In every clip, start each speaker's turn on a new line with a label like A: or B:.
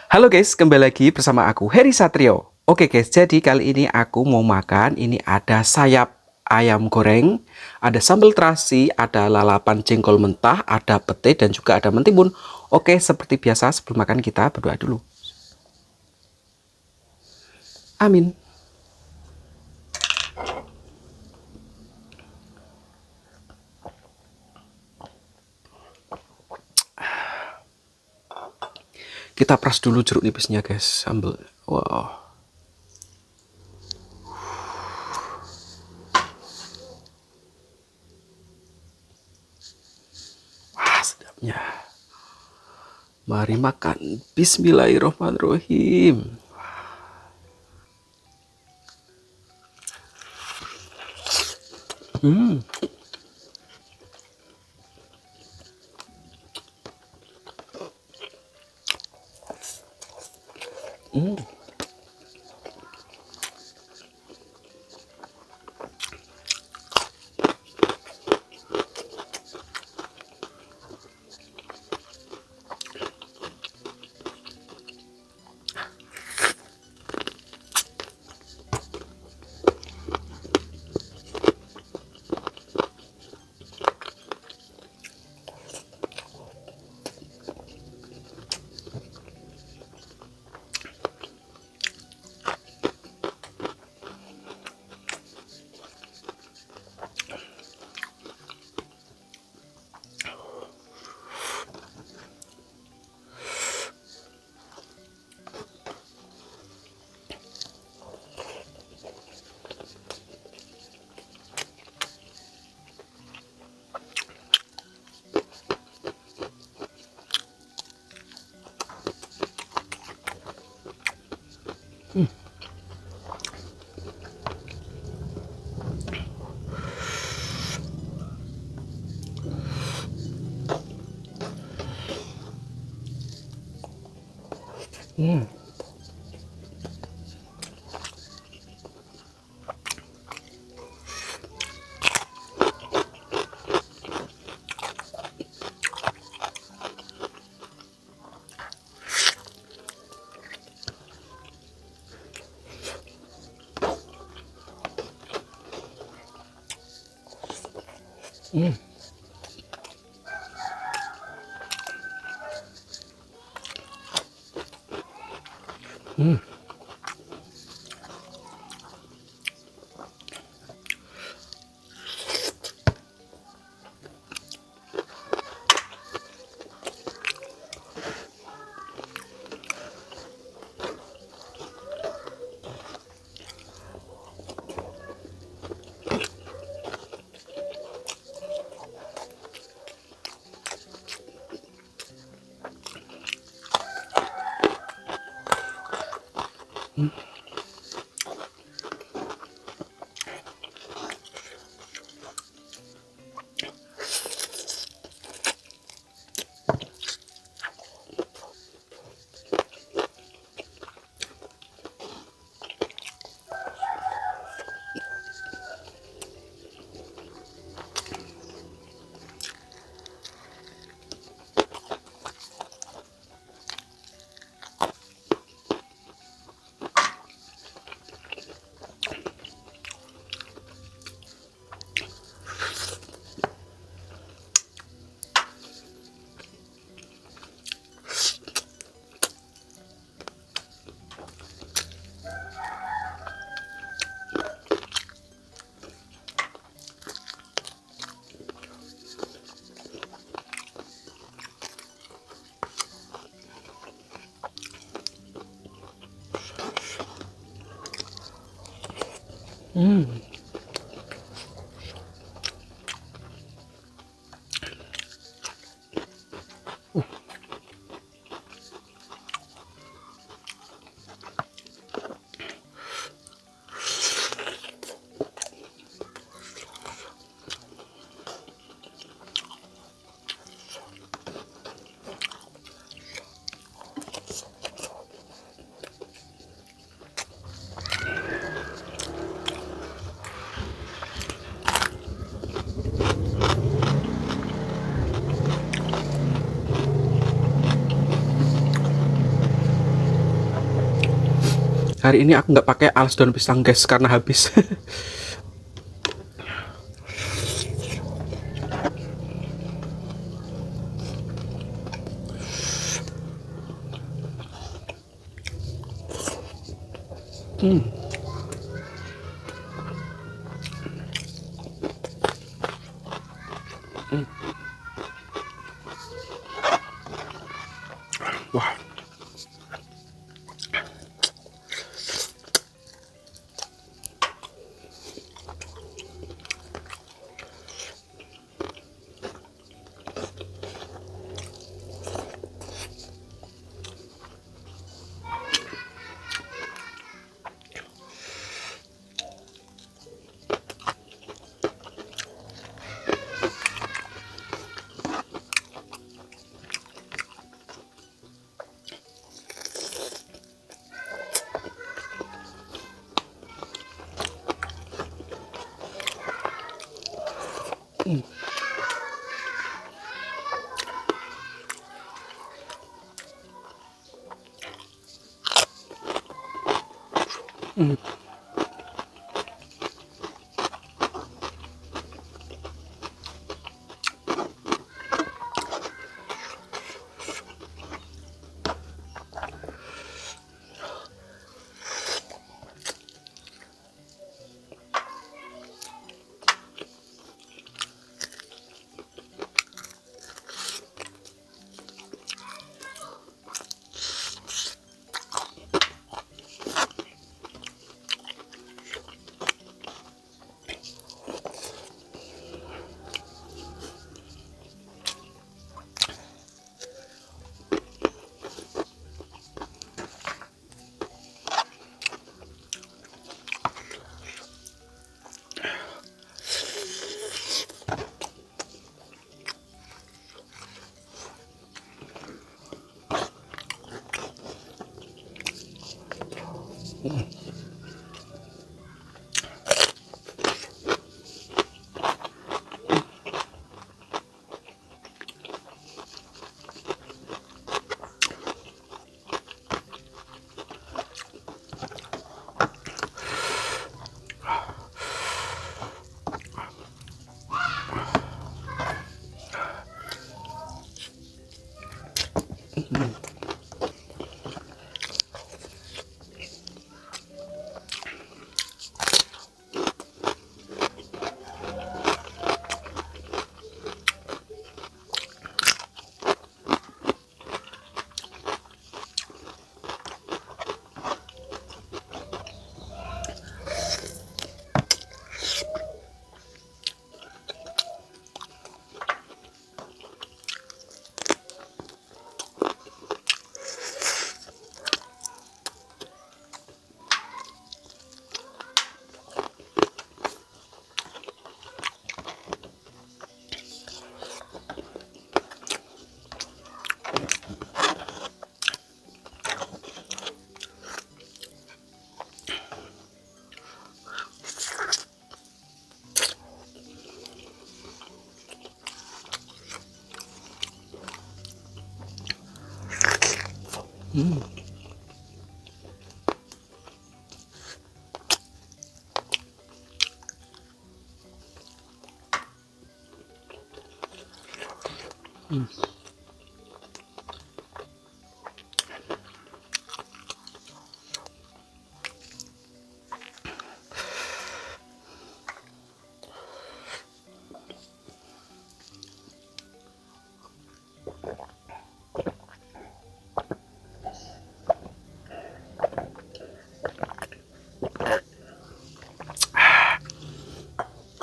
A: Halo guys, kembali lagi bersama aku Heri Satrio. Oke guys, jadi kali ini aku mau makan. Ini ada sayap ayam goreng, ada sambal terasi, ada lalapan jengkol mentah, ada pete dan juga ada mentimun. Oke, seperti biasa sebelum makan kita berdoa dulu. Amin. Kita peras dulu jeruk nipisnya guys, sambal. Wow. Wah, sedapnya. Mari makan. Bismillahirrahmanirrahim. Hmm. Hmm. Hmm. Hmm. Hmm. Hmm. Hari ini aku nggak pakai alas daun pisang guys karena habis. Wah.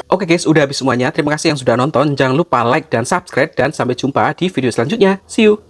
A: Oke guys, udah habis semuanya. Terima kasih yang sudah nonton. Jangan lupa like dan subscribe dan sampai jumpa di video selanjutnya. See you.